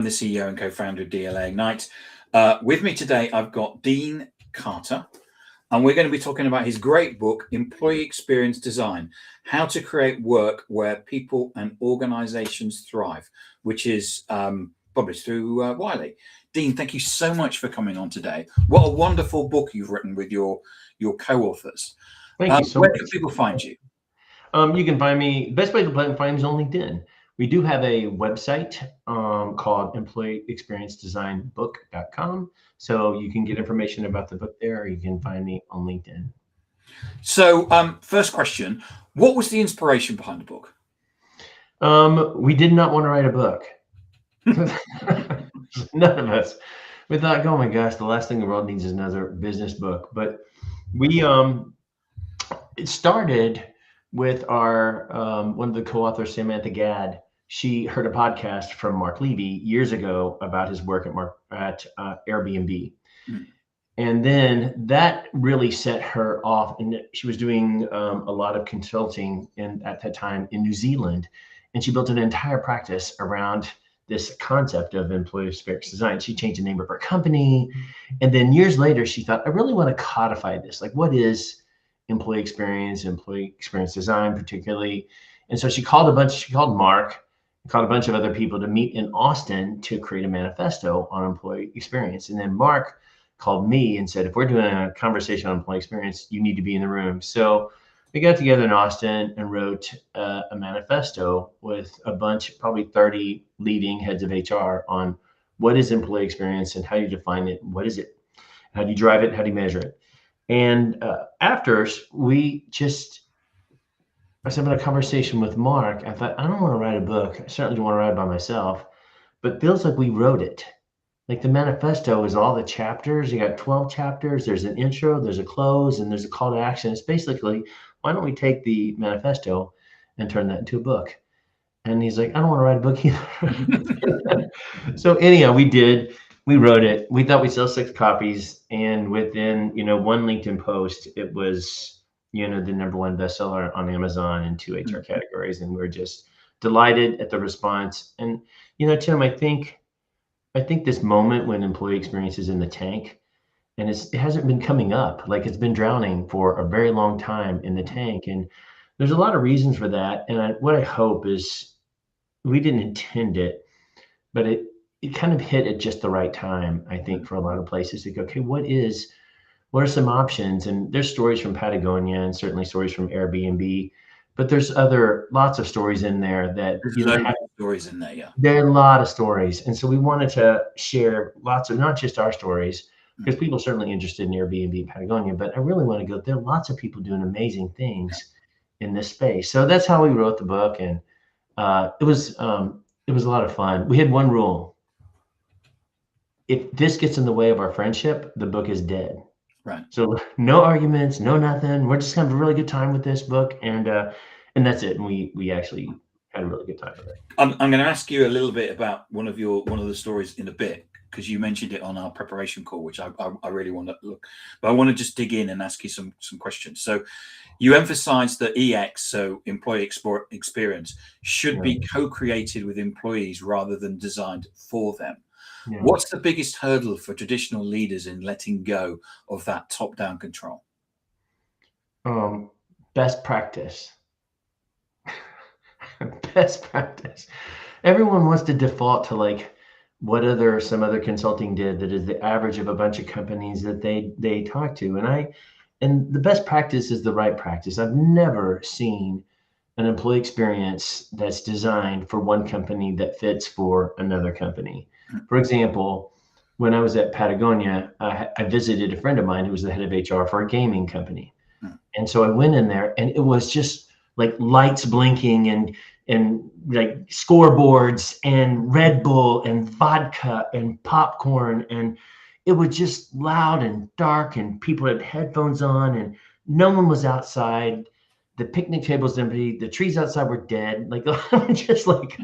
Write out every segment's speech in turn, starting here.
I'm the CEO and co-founder of DLA Ignite. With me today, I've got Dean Carter, and we're going to be talking about his great book, Employee Experience Design, How to Create Work Where People and Organizations Thrive, which is published through Wiley. Dean, thank you so much for coming on today. What a wonderful book you've written with your co-authors. Thank you so much. Where can people find you? You can find me, best way to find me is on LinkedIn. We do have a website called employeeexperiencedesignbook.com. So you can get information about the book there, or you can find me on LinkedIn. So first question, what was the inspiration behind the book? We did not want to write a book. None of us. We thought, oh my gosh, the last thing the world needs is another business book. But we, it started with our, one of the co-authors, Samantha Gadd. She heard a podcast from Mark Levy years ago about his work at Airbnb. Mm. And then that really set her off. And she was doing a lot of consulting at that time in New Zealand. And she built an entire practice around this concept of employee experience design. She changed the name of her company. And then years later, she thought, I really want to codify this. Like, what is employee experience design particularly? And so she called Mark, called a bunch of other people to meet in Austin to create a manifesto on employee experience. And then Mark called me and said, if we're doing a conversation on employee experience, you need to be in the room. So we got together in Austin and wrote a manifesto with a bunch, probably 30 leading heads of HR on what is employee experience and how you define it. What is it? How do you drive it? How do you measure it? And after I was having a conversation with Mark. I thought, I don't want to write a book. I certainly don't want to write it by myself, but it feels like we wrote it. Like the manifesto is all the chapters. You got 12 chapters. There's an intro, there's a close, and there's a call to action. It's basically, why don't we take the manifesto and turn that into a book? And he's like, I don't want to write a book either. So anyhow, we wrote it. We thought we'd sell 6 copies. And within, one LinkedIn post, it was, the #1 bestseller on Amazon in 2 HR categories. And we're just delighted at the response. And, Tim, I think this moment when employee experience is in the tank, and it hasn't been coming up, like it's been drowning for a very long time in the tank. And there's a lot of reasons for that. And what I hope is we didn't intend it, but it kind of hit at just the right time, I think, for a lot of places to go, okay, what are some options? And there's stories from Patagonia and certainly stories from Airbnb, but there's lots of stories in there that stories in there. Yeah, there are a lot of stories. And so we wanted to share lots of, not just our stories, because people are certainly interested in Airbnb and Patagonia, but I really want to go, there are lots of people doing amazing things in this space. So that's how we wrote the book. And it was a lot of fun. We had one rule. If this gets in the way of our friendship, the book is dead. Right. So no arguments, no nothing. We're just gonna have a really good time with this book, and that's it. And we actually had a really good time with it. I'm going to ask you a little bit about one of the stories in a bit, because you mentioned it on our preparation call, which I really want to look. But I want to just dig in and ask you some questions. So you emphasize that EX, so employee experience, should be co-created with employees rather than designed for them. Yeah. What's the biggest hurdle for traditional leaders in letting go of that top-down control? Best practice. Best practice. Everyone wants to default to like what some other consulting did that is the average of a bunch of companies that they talk to. And the best practice is the right practice. I've never seen an employee experience that's designed for one company that fits for another company. For example, when I was at Patagonia, I visited a friend of mine who was the head of HR for a gaming company. And so I went in there and it was just like lights blinking and like scoreboards and Red Bull and vodka and popcorn. And it was just loud and dark and people had headphones on and no one was outside. The picnic table's empty. The trees outside were dead. Like, just like,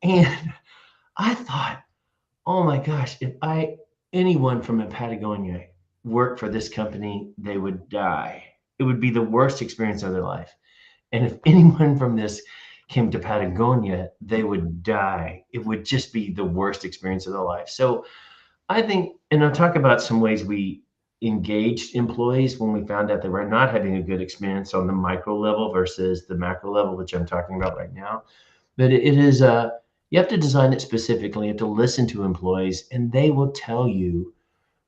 and I thought, oh my gosh, if anyone from Patagonia worked for this company, they would die. It would be the worst experience of their life. And if anyone from this came to Patagonia, they would die. It would just be the worst experience of their life. So I think, and I'll talk about some ways we engaged employees when we found out they were not having a good experience on the micro level versus the macro level, which I'm talking about right now. But it is you have to design it specifically. You have to listen to employees, and they will tell you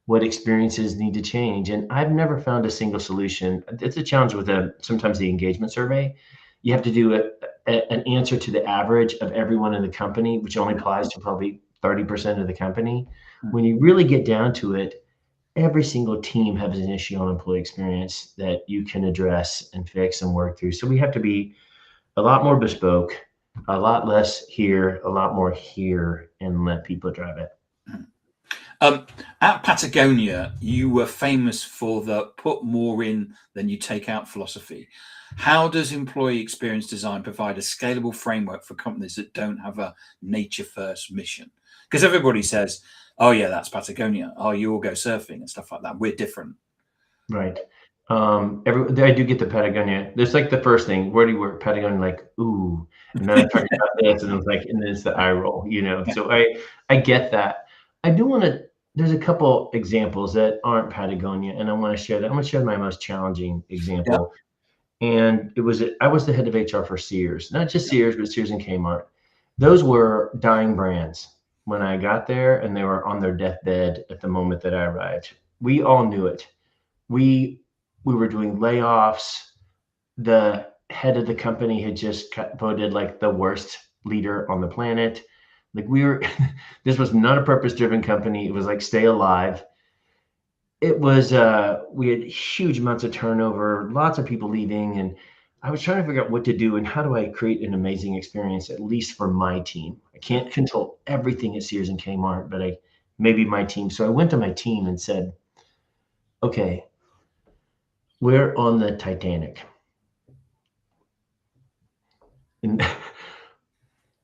what experiences need to change. And I've never found a single solution. It's a challenge with sometimes the engagement survey. You have to do an answer to the average of everyone in the company, which only applies to probably 30% of the company. When you really get down to it, every single team has an issue on employee experience that you can address and fix and work through. So we have to be a lot more bespoke, a lot less here, a lot more here, and let people drive it. At Patagonia, you were famous for the put more in than you take out philosophy. How does employee experience design provide a scalable framework for companies that don't have a nature first mission? Because everybody says, oh yeah, that's Patagonia. Oh, you all go surfing and stuff like that. We're different. Right. I do get the Patagonia. There's like the first thing, where do you work? Patagonia, like, ooh. And then I talk about this, and it's like, and then it's the eye roll, Yeah. So I get that. I do want to, there's a couple examples that aren't Patagonia, and I want to share that. I'm going to share my most challenging example. And I was the head of HR for Sears, not just Sears, but Sears and Kmart. Those were dying brands when I got there, and they were on their deathbed at the moment that I arrived. We all knew it. We were doing layoffs. The head of the company had just voted like the worst leader on the planet. Like this was not a purpose-driven company. It was like stay alive. It was, we had huge amounts of turnover, lots of people leaving. And I was trying to figure out what to do and how do I create an amazing experience, at least for my team. I can't control everything at Sears and Kmart, but maybe my team. So I went to my team and said, okay, we're on the Titanic. And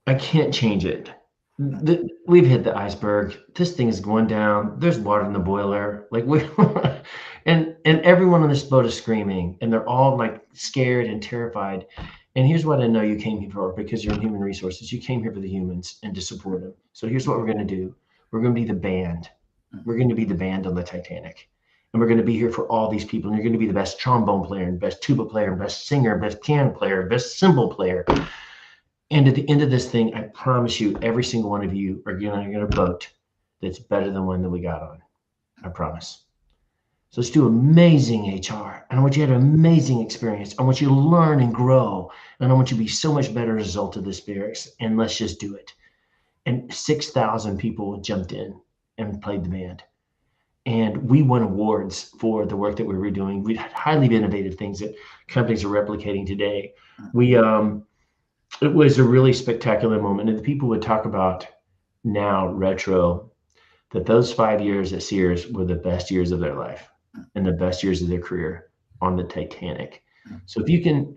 I can't change it. We've hit the iceberg. This thing is going down. There's water in the boiler. Like and everyone on this boat is screaming, and they're all like scared and terrified. And here's what I know you came here for, because you're in human resources. You came here for the humans and to support them. So here's what we're going to do. We're going to be the band. We're going to be the band on the Titanic. And we're going to be here for all these people. And you're going to be the best trombone player, and best tuba player, and best singer, best piano player, best cymbal player. And at the end of this thing, I promise you, every single one of you are going to get a boat that's better than the one that we got on. I promise. So let's do amazing HR. And I want you to have an amazing experience. I want you to learn and grow. And I want you to be so much better as a result of this experience. And let's just do it. And 6,000 people jumped in and played the band. And we won awards for the work that we were doing. We had highly innovative things that companies are replicating today. It was a really spectacular moment. And the people would talk about now, retro, that those 5 years at Sears were the best years of their life and the best years of their career on the Titanic. So if you can,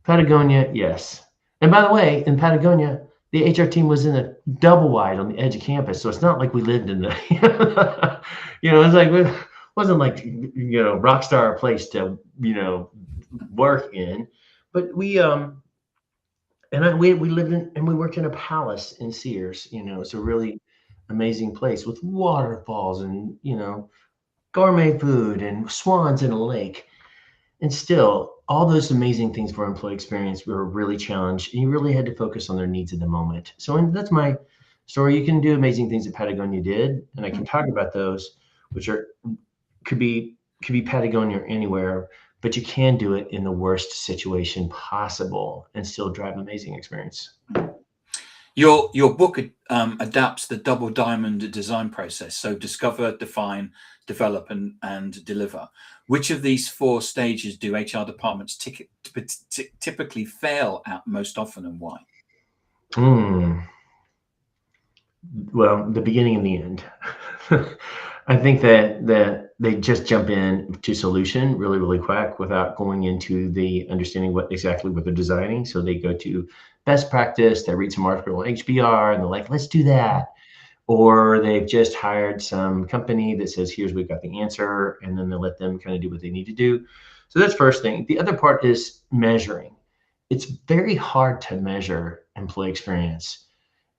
Patagonia, yes. And by the way, in Patagonia, the HR team was in a double wide on the edge of campus. So it's not like we lived in the, it's like, it wasn't like, rock star place to, work in. But we lived in, and we worked in a palace in Sears. It's a really amazing place with waterfalls and, gourmet food and swans in a lake. And still, all those amazing things for employee experience were really challenged, and you really had to focus on their needs at the moment. So, and that's my story. You can do amazing things that Patagonia did, and I can talk about those, which could be Patagonia or anywhere, but you can do it in the worst situation possible and still drive amazing experience. Your book adapts the double diamond design process. So discover, define, develop, and deliver. Which of these 4 stages do HR departments typically fail at most often, and why? Well, the beginning and the end. I think that they just jump in to solution really, really quick without going into the understanding exactly what they're designing. So they go to best practice, they read some article on HBR, and they're like, let's do that. Or they've just hired some company that says, here's, we've got the answer. And then they let them kind of do what they need to do. So that's first thing. The other part is measuring. it's very hard to measure employee experience.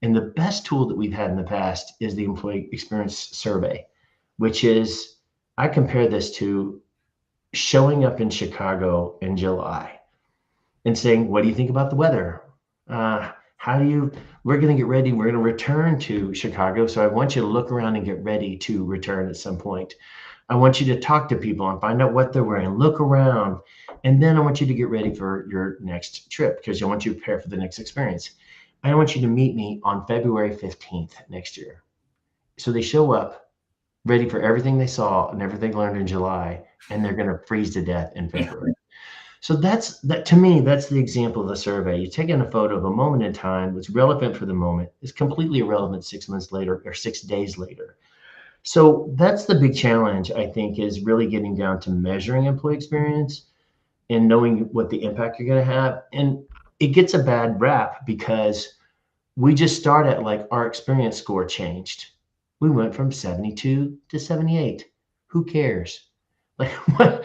And the best tool that we've had in the past is the employee experience survey, which is, I compare this to showing up in Chicago in July and saying, what do you think about the weather? We're going to get ready. We're going to return to Chicago. So I want you to look around and get ready to return at some point. I want you to talk to people and find out what they're wearing, look around. And then I want you to get ready for your next trip because I want you to prepare for the next experience. I want you to meet me on February 15th next year. So they show up ready for everything they saw and everything learned in July, and they're going to freeze to death in February. So that to me, that's the example of the survey. You take in a photo of a moment in time that's relevant for the moment, is completely irrelevant 6 months later or 6 days later. So that's the big challenge, I think, is really getting down to measuring employee experience and knowing what the impact you're going to have. And it gets a bad rap because we just start at like our experience score changed. We went from 72 to 78. Who cares? Like what?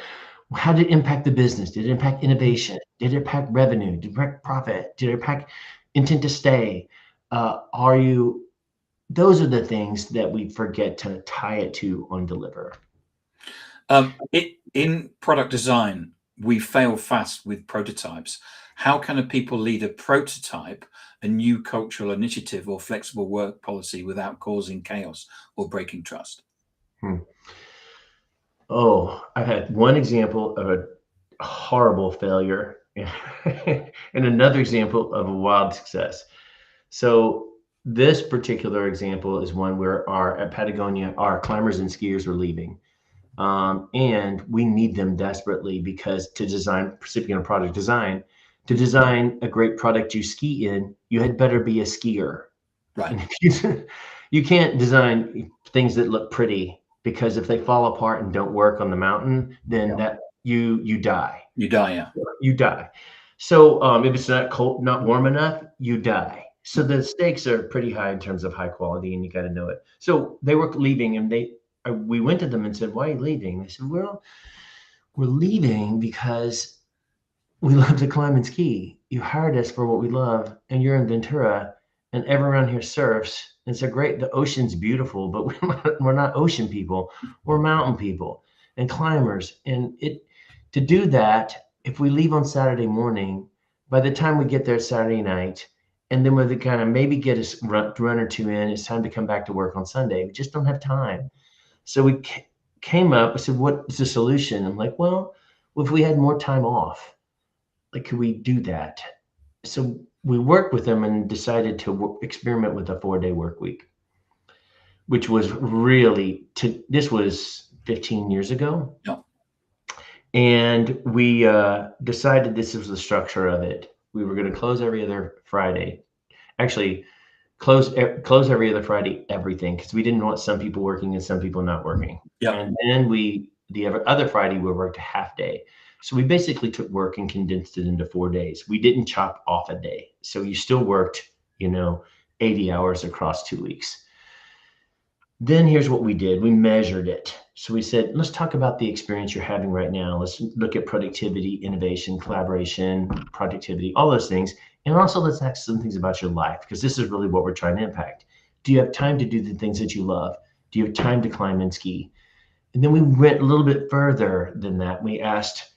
How did it impact the business? Did it impact innovation? Did it impact revenue? Did it impact profit? Did it impact intent to stay? Those are the things that we forget to tie it to on deliver. In product design, we fail fast with prototypes. How can a people leader prototype a new cultural initiative or flexible work policy without causing chaos or breaking trust? Oh, I've had one example of a horrible failure and another example of a wild success. So this particular example is one where at Patagonia, our climbers and skiers are leaving. And we need them desperately because to design, specifically on product design, to design a great product you ski in, you had better be a skier. Right. And if you can't design things that look pretty, because if they fall apart and don't work on the mountain, then that you die. You die, yeah. You die. So if it's not cold, not warm enough, you die. So the stakes are pretty high in terms of high quality, and you got to know it. So they were leaving, and we went to them and said, "Why are you leaving?" They said, "Well, we're leaving because we love to climb and ski. You hired us for what we love, and you're in Ventura, and everyone around here surfs. And so great. The ocean's beautiful, but we're not ocean people. We're mountain people and climbers. And to do that, if we leave on Saturday morning, by the time we get there Saturday night, and then we kind of maybe get a run or two in, it's time to come back to work on Sunday. We just don't have time." So we came up, I said, "What's the solution?" I'm like, well, if we had more time off, like, could we do that? So we worked with them and decided to experiment with a 4-day work week, which was this was 15 years ago. No. And we decided this was the structure of it. We were going to close every other Friday. Actually, close every other Friday, everything, because we didn't want some people working and some people not working. Yeah. And then the other Friday, we worked a half day. So we basically took work and condensed it into 4 days. We didn't chop off a day. So you still worked, 80 hours across 2 weeks. Then here's what we did. We measured it. So we said, let's talk about the experience you're having right now. Let's look at productivity, innovation, collaboration, productivity, all those things. And also let's ask some things about your life, because this is really what we're trying to impact. Do you have time to do the things that you love? Do you have time to climb and ski? And then we went a little bit further than that. We asked,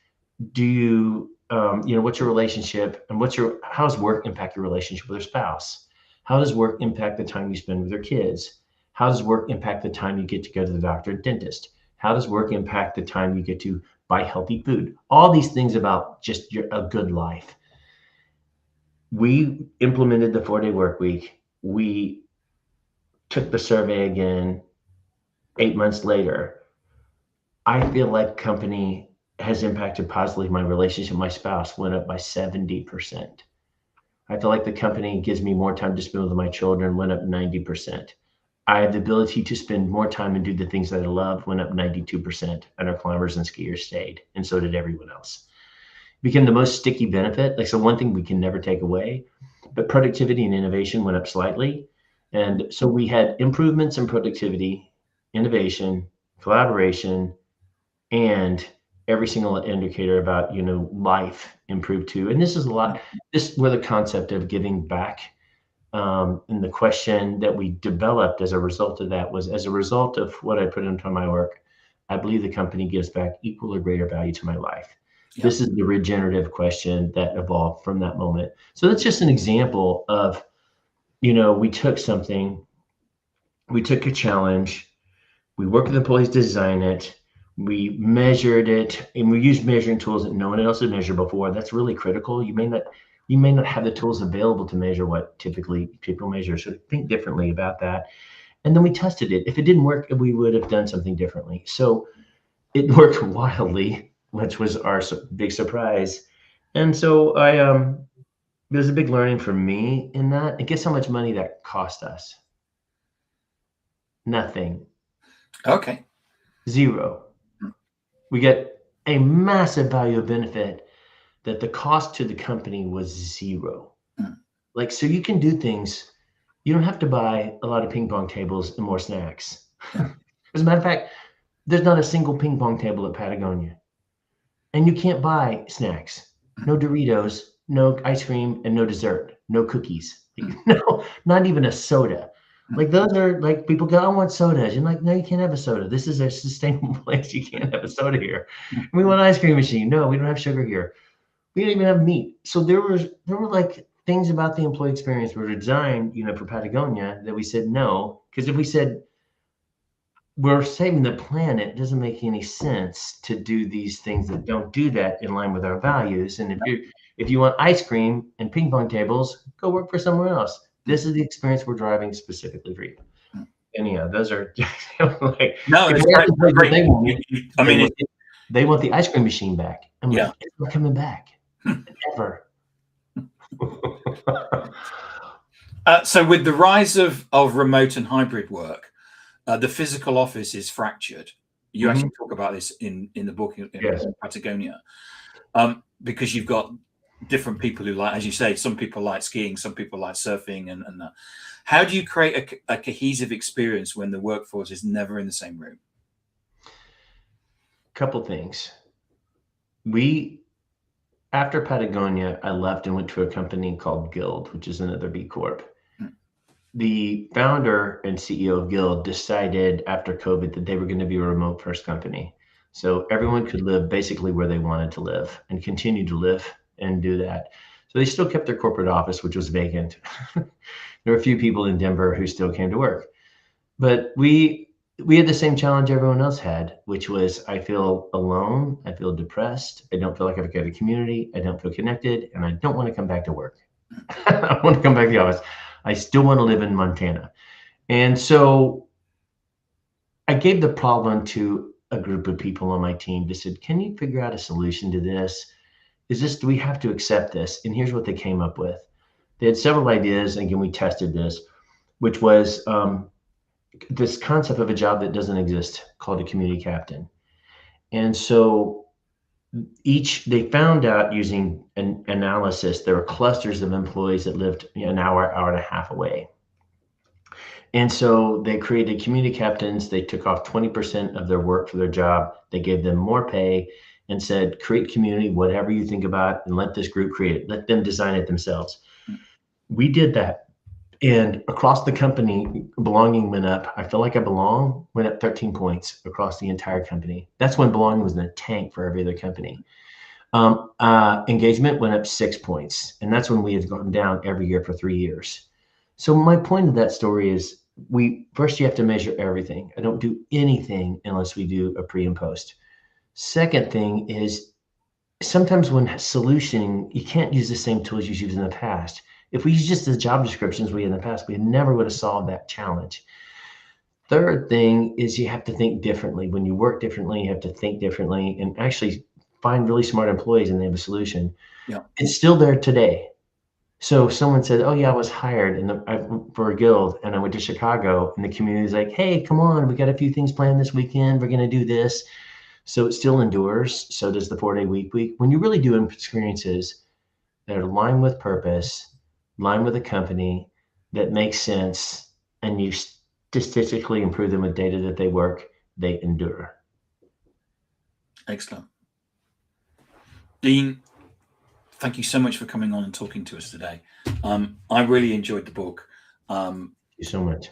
do you, what's your relationship and how does work impact your relationship with your spouse? How does work impact the time you spend with your kids? How does work impact the time you get to go to the doctor and dentist? How does work impact the time you get to buy healthy food? All these things about just a good life. We implemented the 4-day work week. We took the survey again 8 months later. I feel like company has impacted positively. My relationship with my spouse went up by 70%. I feel like the company gives me more time to spend with my children, went up 90%. I have the ability to spend more time and do the things that I love, went up 92%, and our climbers and skiers stayed, and so did everyone else. Became the most sticky benefit. So one thing we can never take away, but productivity and innovation went up slightly. And so we had improvements in productivity, innovation, collaboration, and every single indicator about, life improved too. And this is a lot, this where the concept of giving back, and the question that we developed as a result of that was, as a result of what I put into my work, I believe the company gives back equal or greater value to my life. Yeah. This is the regenerative question that evolved from that moment. So that's just an example of, we took something, we took a challenge, we worked with employees to design it, we measured it, and we used measuring tools that no one else had measured before. That's really critical. You may not have the tools available to measure what typically people measure. So think differently about that. And then we tested it. If it didn't work, we would have done something differently. So it worked wildly, which was our big surprise. And so there's a big learning for me in that. And guess how much money that cost us? Nothing. Okay. Zero. We get a massive value of benefit that the cost to the company was zero. Like, so you can do things. You don't have to buy a lot of ping pong tables and more snacks. As a matter of fact, there's not a single ping pong table at Patagonia. And you can't buy snacks. No Doritos, no ice cream, and no dessert, no cookies. No, not even a soda. Like, those are like, people go, I want sodas. You're like, no, you can't have a soda. This is a sustainable place. You can't have a soda here. We want an ice cream machine. No, we don't have sugar here. We don't even have meat. So there were like things about the employee experience were designed, for Patagonia that we said no, because if we said we're saving the planet, it doesn't make any sense to do these things that don't do that in line with our values. And if you want ice cream and ping pong tables, go work for someone else. This is the experience we're driving specifically for you. And yeah, those are like, no, it's great. They want the ice cream machine back. I'm Yeah. like, it's not coming back ever. So with the rise of remote and hybrid work, the physical office is fractured. You actually talk about this in the book in Patagonia, because you've got different people who like, as you say, some people like skiing, some people like surfing, and that. How do you create a cohesive experience when the workforce is never in the same room? Couple things. After Patagonia, I left and went to a company called Guild, which is another B Corp. The founder and CEO of Guild decided after COVID that they were going to be a remote first company. So everyone could live basically where they wanted to live and continue to live and do that. So they still kept their corporate office, which was vacant. There were a few people in Denver who still came to work. But we had the same challenge everyone else had, which was, I feel alone, I feel depressed, I don't feel like I've got a community, I don't feel connected, and I don't want to come back to work. I want to come back to the office. I still want to live in Montana. And so I gave the problem to a group of people on my team. They said, can you figure out a solution to this? Do we have to accept this? And here's what they came up with. They had several ideas. Again, we tested this, which was this concept of a job that doesn't exist called a community captain. And so they found out using an analysis, there were clusters of employees that lived an hour and a half away. And so they created community captains. They took off 20% of their work for their job. They gave them more pay and said, create community, whatever you think about, and let this group create it. Let them design it themselves. We did that. And across the company, belonging went up. I feel like I belong went up 13 points across the entire company. That's when belonging was in the tank for every other company. Engagement went up 6 points. And that's when we had gone down every year for 3 years. So my point of that story is first you have to measure everything. I don't do anything unless we do a pre and post. Second thing is sometimes when solutioning, you can't use the same tools you used in the past. If we use just the job descriptions we had in the past, we never would have solved that challenge. Third thing is you have to think differently. When you work differently, you have to think differently and actually find really smart employees and they have a solution. Yeah. It's still there today. So someone said, oh yeah, I was hired for a guild and I went to Chicago and the community is like, hey, come on, we got a few things planned this weekend. We're going to do this. So it still endures. So does the 4-day week. When you really do experiences that are aligned with purpose, aligned with a company that makes sense, and you statistically improve them with data that they work, they endure. Excellent. Dean, thank you so much for coming on and talking to us today. I really enjoyed the book. Thank you so much.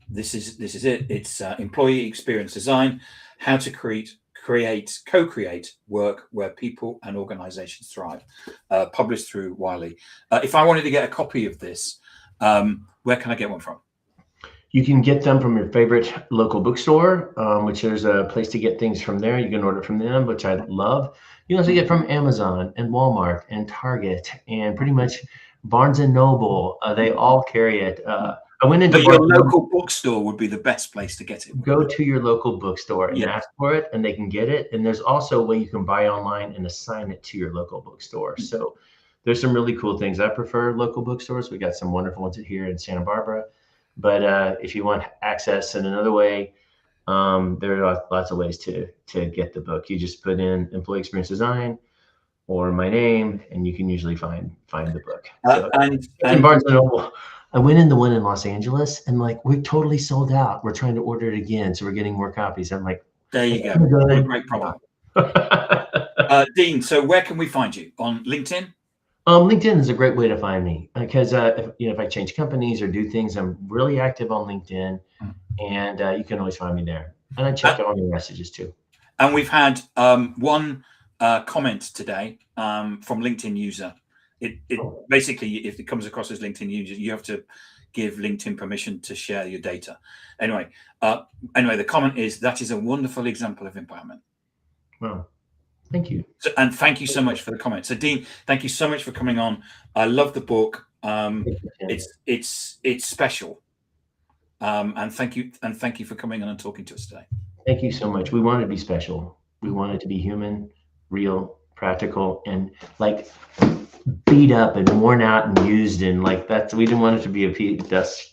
This is it. It's Employee Experience Design: How to Co-create work where people and organizations thrive. Published through Wiley. If I wanted to get a copy of this, where can I get one from? You can get them from your favorite local bookstore, which there's a place to get things from there. You can order from them, which I love. You can also get from Amazon and Walmart and Target and pretty much Barnes and Noble. They all carry it. I went into But your local bookstore would be the best place to get it. Go to your local bookstore and ask for it, and they can get it. And there's also a way you can buy online and assign it to your local bookstore. So there's some really cool things. I prefer local bookstores. We got some wonderful ones here in Santa Barbara. But if you want access in another way, there are lots of ways to get the book. You just put in Employee Experience Design or my name, and you can usually find the book. So, and Barnes and Noble. I went in the one in Los Angeles, and like, we're totally sold out. We're trying to order it again, so we're getting more copies. I'm like, there you go. What a great problem. Dean, so where can we find you? On LinkedIn? LinkedIn is a great way to find me because if I change companies or do things, I'm really active on LinkedIn, and you can always find me there. And I check all your messages too. And we've had one comment today from LinkedIn user. It basically, if it comes across as LinkedIn user, you have to give LinkedIn permission to share your data. Anyway, the comment is, that is a wonderful example of empowerment. Well, thank you. And thank you so much for the comment. So Dean, thank you so much for coming on. I love the book. It's special. And thank you for coming on and talking to us today. Thank you so much. We want it to be special. We want it to be human, real, practical, and like beat up and worn out and used, and like that. We didn't want it to be a piece. That's